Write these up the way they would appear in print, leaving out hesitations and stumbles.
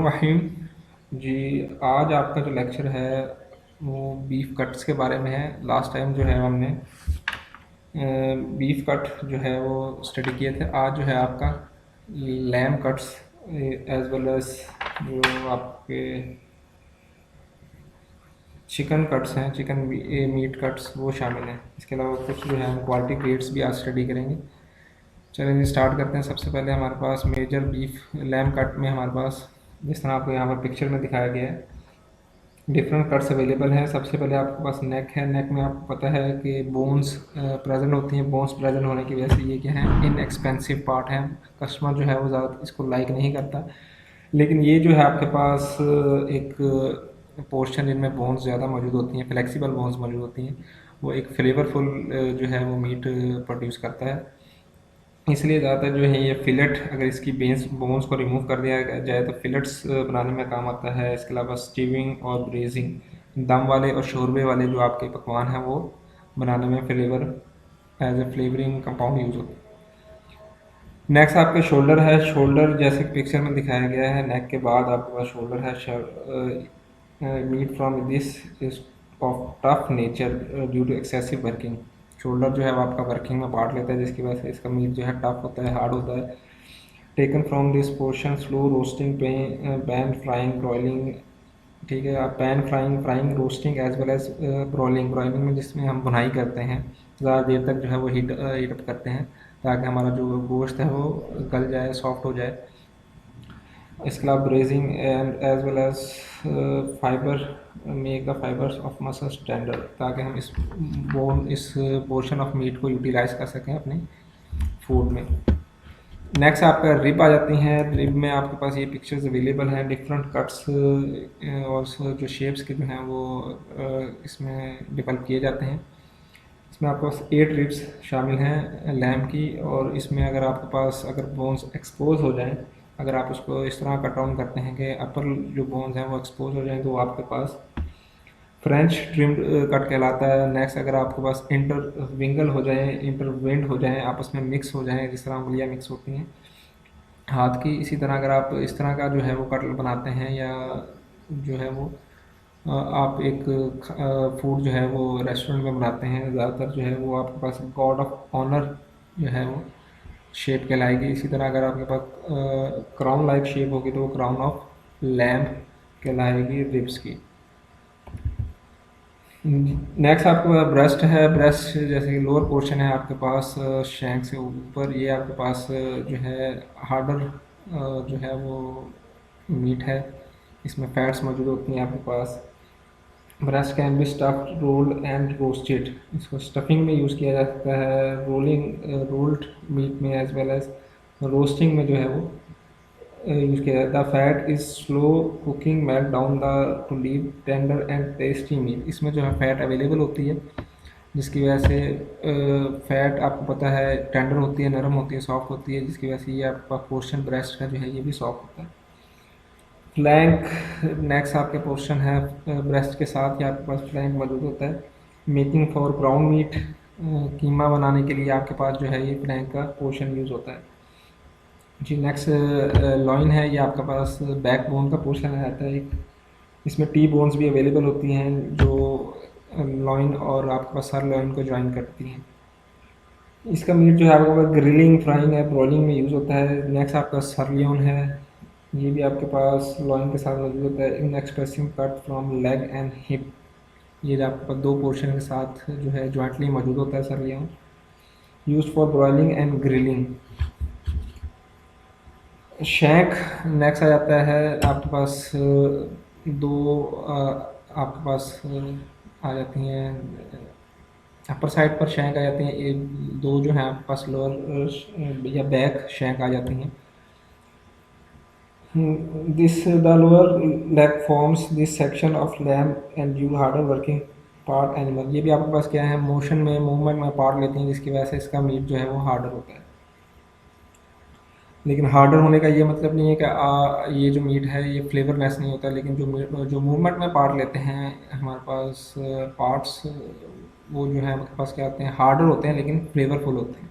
रहीम। जी, आज आपका जो लेक्चर है वो बीफ कट्स के बारे में है। लास्ट टाइम जो है हमने बीफ कट जो है वो स्टडी किए थे। आज जो है आपका lamb cuts as well as जो आपके चिकन कट्स हैं, चिकन मीट कट्स वो शामिल हैं। इसके अलावा कुछ जो है हम क्वालिटी ग्रेड्स भी आज स्टडी करेंगे। चलिए स्टार्ट करते हैं। सबसे पहले हमारे पास मेजर बीफ लैम कट में हमारे पास जिस तरह आपको यहाँ पर पिक्चर में दिखाया गया है डिफरेंट कट्स अवेलेबल हैं। सबसे पहले आपके पास नेक है। नेक में आपको पता है कि बोन्स प्रेजेंट होती हैं। बोन्स प्रेजेंट होने की वजह से ये क्या है, इनएक्सपेंसिव पार्ट है। कस्टमर जो है वो ज़्यादा इसको लाइक नहीं करता। लेकिन ये जो है आपके पास एक पोर्शन जिनमें बोन्स ज़्यादा मौजूद होती हैं, फ्लेक्सिबल बोन्स मौजूद होती हैं, वो एक फ्लेवरफुल जो है वो मीट प्रोड्यूस करता है। इसलिए ज़्यादातर जो है ये फिलेट, अगर इसकी बोन्स को रिमूव कर दिया जाए तो फिलेट्स बनाने में काम आता है। इसके अलावा स्टीविंग और ब्रेजिंग, दम वाले और शोरबे वाले जो आपके पकवान हैं वो बनाने में flavour as a flavouring compound use होता है। नेक्स्ट आपके शोल्डर है। शोल्डर जैसे पिक्चर में दिखाया गया है, नेक के बाद आपके पास शोल्डर है। Meat from this is of tough nature due to excessive working. Shoulder जो है वो आपका वर्किंग में पार्ट लेता है, जिसकी वजह से इसका मीट जो है टफ होता है, हार्ड होता है। Taken from this portion slow roasting, pan frying, broiling. ठीक है, आप pan frying roasting as well as broiling. Broiling में जिसमें हम भुनाई करते हैं, ज़्यादा देर तक जो है वो हीट अप करते हैं ताकि हमारा जो गोश्त है वो गल जाए, सॉफ्ट हो जाए। इसके अलावा braising and as well as fibre make the fibres of muscles tender, ताकि हम इस पोर्शन ऑफ मीट को यूटिलाइज कर सकें अपने फूड में। नेक्स्ट आपका रिब आ जाती हैं। रिब में आपके पास ये पिक्चर्स अवेलेबल हैं, डिफरेंट कट्स और जो शेप्स के जो हैं वो इसमें डेवलप किए जाते हैं। इसमें आपके पास 8 रिब्स शामिल हैं लैम की, और इसमें अगर आपके पास अगर बोन्स एक्सपोज हो जाएं, अगर आप उसको इस तरह कट डाउन करते हैं कि अपर जो बोन्स हैं वो एक्सपोज हो जाएं, तो आपके पास फ्रेंच ट्रिम्ड कट कहलाता है। नेक्स्ट अगर आपके पास इंटरविंगल हो जाए, इंटरवेंड हो जाए, आपस में मिक्स हो जाएं, जिस तरह उंगलियाँ मिक्स होती हैं हाथ की, इसी तरह अगर आप इस तरह का जो है वो कट बनाते हैं या जो है वो आप एक फूड जो है वो रेस्टोरेंट में बनाते हैं, ज़्यादातर जो है वो आपके पास गॉड ऑफ ऑनर जो है वो शेप कहलाएगी। इसी तरह अगर आपके पास क्राउन लाइक शेप होगी तो वो क्राउन ऑफ लैम्प कहलाएगी रिब्स की। नेक्स्ट आपके पास ब्रेस्ट है। ब्रेस्ट जैसे कि लोअर पोर्शन है आपके पास शैंक से ऊपर, ये आपके पास जो है हार्डर जो है वो मीट है, इसमें फैट्स मौजूद होती हैं आपके पास। Breast can be stuffed, rolled and roasted. इसको स्टफिंग में यूज़ किया जा सकता है, रोल्ड मीट में एज वेल एज रोस्टिंग में जो है वो यूज़ किया जाता है। The fat is slow cooking melt down the to leave tender and tasty meat. इसमें जो है फैट अवेलेबल होती है, जिसकी वजह से फैट आपको पता है टेंडर होती है, नरम होती है, सॉफ्ट होती है, जिसकी वजह से ये आपका पोर्शन ब्रेस्ट का जो है ये भी सॉफ्ट होता है। फ्लैंक नेक्स्ट आपके पोर्शन है। ब्रेस्ट के साथ ही आपके पास फ्लैंक मौजूद होता है। मेकिंग फॉर ब्राउन मीट, कीमा बनाने के लिए आपके पास जो है ये फ्लैंक का पोर्शन यूज़ होता है। जी नेक्स्ट लॉइन है। ये आपके पास बैक बोन का पोर्शन रहता है एक, इसमें टी बोन्स भी अवेलेबल होती हैं जो लॉइन और आपके पास सर लॉइन को ज्वाइन करती हैं। इसका मीट जो है आपके पास ग्रिलिंग, फ्राइंग है, ब्रॉलिंग में यूज़ होता है। नेक्स्ट आपका सरलियन है, ये भी आपके पास लॉइन के साथ मौजूद होता है। Inexpensive cut from leg and hip, ये आपके पास 2 पोर्शन के साथ जो है जॉइंटली मौजूद होता है sirloin. Use for broiling and grilling. Shank next आ जाता है आपके पास आपके पास आ जाती हैं अपर साइड पर शैंक आ जाती हैं। एक 2 जो हैं आपके पास लोअर या बैक शैंक आ जाती हैं। This the lower leg forms this section of lamp and due harder working part animal. ये भी आपके पास क्या है, मोशन में मूवमेंट में पार्ट लेती हैं, जिसकी वजह से इसका मीट जो है वो हार्डर होता है। लेकिन हार्डर होने का ये मतलब नहीं है कि ये जो मीट है ये फ्लेवरलेस नहीं होता, लेकिन जो मूवमेंट में पार्ट लेते हैं हमारे पास पार्ट्स, वो जो है हमारे पास क्या होते हैं, हार्डर होते हैं लेकिन फ्लेवरफुल होते हैं।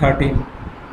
13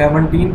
17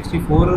64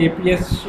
KPH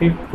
5th